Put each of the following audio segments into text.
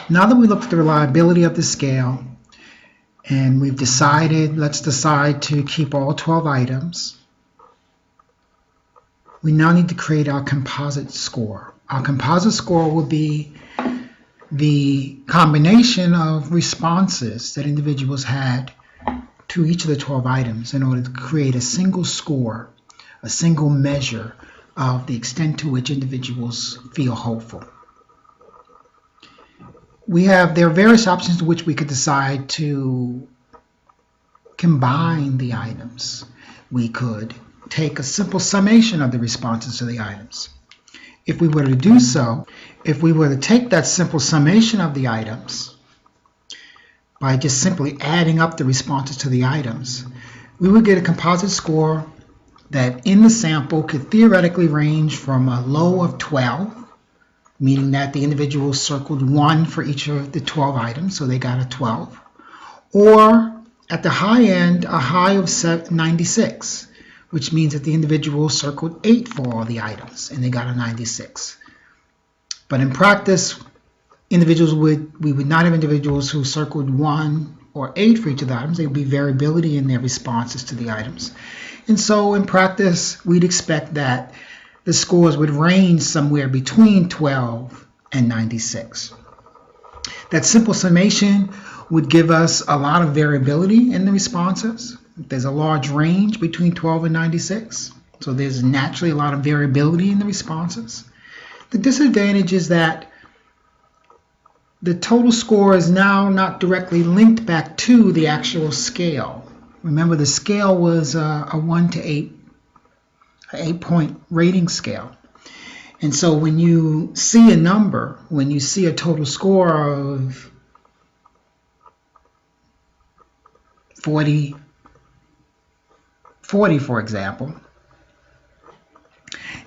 Now that we looked at the reliability of the scale, and we've decided, let's decide to keep all 12 items, we now need to create our composite score. Our composite score will be the combination of responses that individuals had to each of the 12 items in order to create a single score, a single measure of the extent to which individuals feel hopeful. There are various options to which we could decide to combine the items. We could take a simple summation of the responses to the items. If we were to do so, if we were to take that simple summation of the items by just simply adding up the responses to the items, we would get a composite score that in the sample could theoretically range from a low of 12, meaning that the individual circled 1 for each of the 12 items, so they got a 12, or at the high end, a high of 96, which means that the individual circled 8 for all the items, and they got a 96. But in practice, we would not have individuals who circled 1 or 8 for each of the items. There would be variability in their responses to the items. And so in practice, we'd expect that the scores would range somewhere between 12 and 96. That simple summation would give us a lot of variability in the responses. There's a large range between 12 and 96, so there's naturally a lot of variability in the responses. The disadvantage is that the total score is now not directly linked back to the actual scale. Remember, the scale was a 1 to 8, an 8-point rating scale. And so when you see a number, when you see a total score of 40, for example,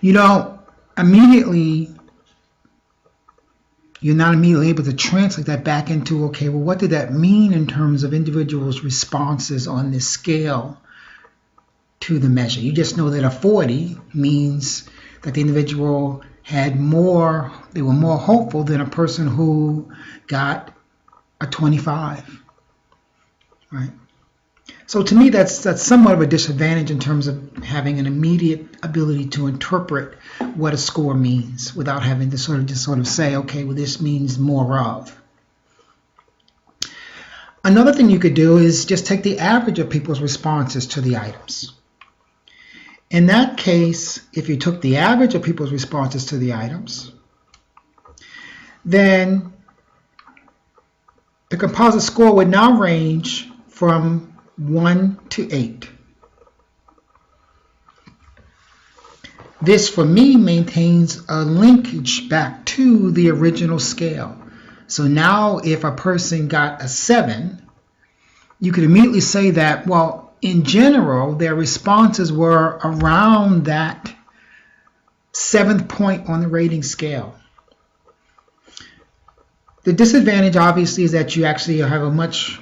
you're not immediately able to translate that back into, okay, well, what did that mean in terms of individuals' responses on this scale to the measure? You just know that a 40 means that the individual they were more hopeful than a person who got a 25, right? So to me, that's somewhat of a disadvantage in terms of having an immediate ability to interpret what a score means without having to just sort of say, okay, well, this means more of. Another thing you could do is just take the average of people's responses to the items. In that case, if you took the average of people's responses to the items, then the composite score would now range from 1 to 8. This, for me, maintains a linkage back to the original scale. So now if a person got a 7, you could immediately say that, well, in general, their responses were around that 7th point on the rating scale. The disadvantage, obviously, is that you actually have a much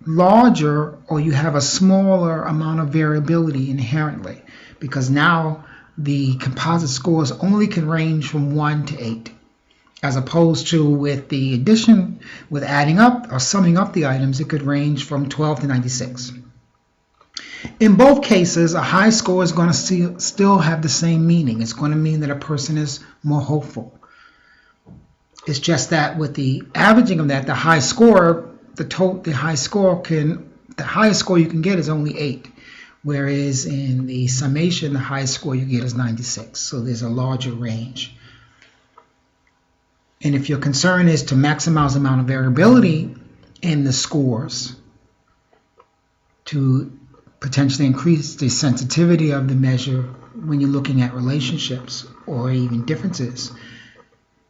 larger, or you have a smaller amount of variability inherently, because now the composite scores only can range from 1 to 8, as opposed to with the addition, with adding up or summing up the items, it could range from 12 to 96. In both cases, a high score is going to still have the same meaning. It's going to mean that a person is more hopeful. It's just that with the averaging of that, the highest score you can get is only 8, whereas in the summation, the highest score you get is 96. So there's a larger range. And if your concern is to maximize the amount of variability in the scores to potentially increase the sensitivity of the measure when you're looking at relationships or even differences,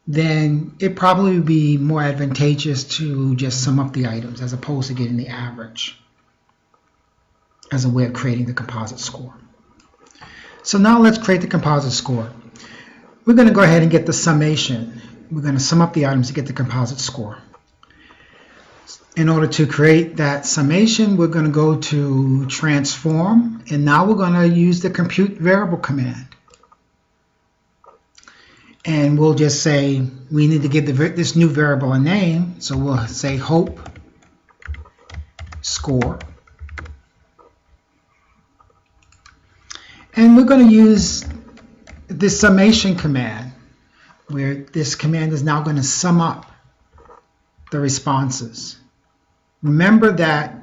then it probably would be more advantageous to just sum up the items as opposed to getting the average as a way of creating the composite score. So now let's create the composite score. We're going to go ahead and get the summation. We're going to sum up the items to get the composite score. In order to create that summation, we're going to go to transform, and now we're going to use the compute variable command. And we'll just say we need to give this new variable a name, so we'll say hope score. And we're going to use this summation command, where this command is now going to sum up the responses. Remember that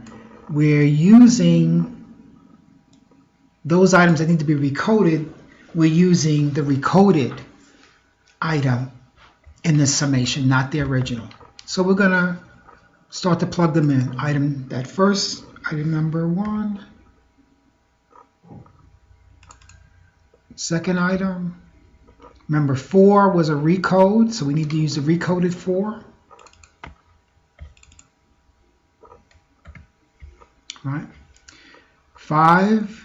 we're using those items that need to be recoded, we're using the recoded item in this summation, not the original. So we're going to start to plug them in. Item number 1. Second item. Remember 4 was a recode, so we need to use the recoded 4. Right. 5.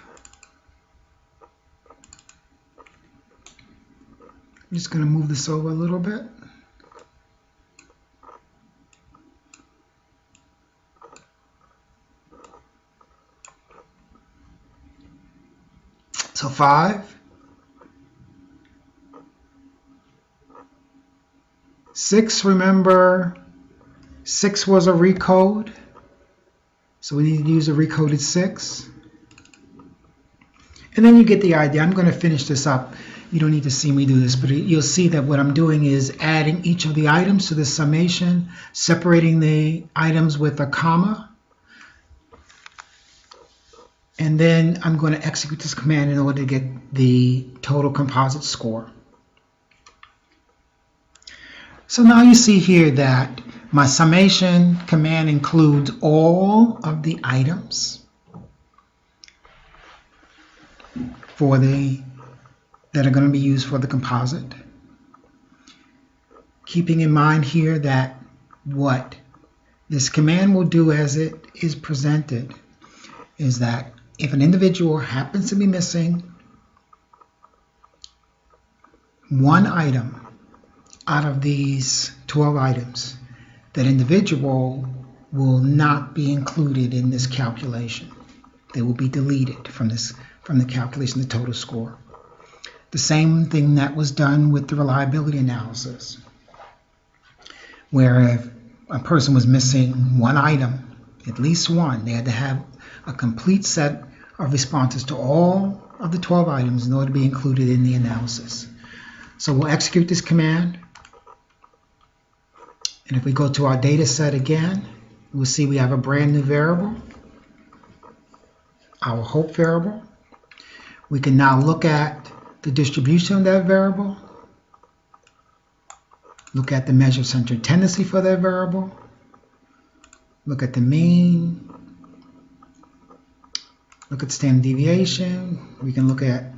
I'm just going to move this over a little bit. So 5. 6, remember, 6 was a recode, so we need to use a recoded 6. And then you get the idea. I'm going to finish this up. You don't need to see me do this, but you'll see that what I'm doing is adding each of the items to the summation, separating the items with a comma, and then I'm going to execute this command in order to get the total composite score. So now you see here that my summation command includes all of the items that are going to be used for the composite. Keeping in mind here that what this command will do as it is presented is that if an individual happens to be missing one item out of these 12 items, that individual will not be included in this calculation. They will be deleted from the calculation of the total score. The same thing that was done with the reliability analysis, where if a person was missing one item, at least one, they had to have a complete set of responses to all of the 12 items in order to be included in the analysis. So we'll execute this command. And if we go to our data set again, we'll see we have a brand new variable, our hope variable. We can now look at the distribution of that variable, look at the measure centered tendency for that variable, look at the mean, look at standard deviation. We can look at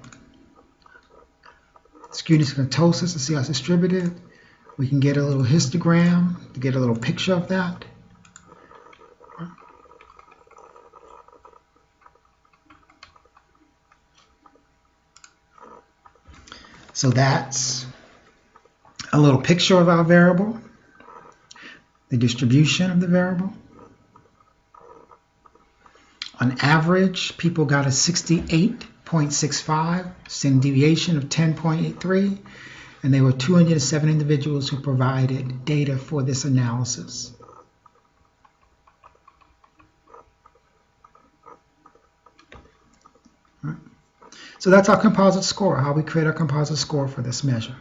skewness and kurtosis to see how it's distributed. We can get a little histogram to get a little picture of that. So that's a little picture of our variable, the distribution of the variable. On average, people got a 68.65, standard deviation of 10.83, and there were 207 individuals who provided data for this analysis. So that's our composite score, how we create our composite score for this measure.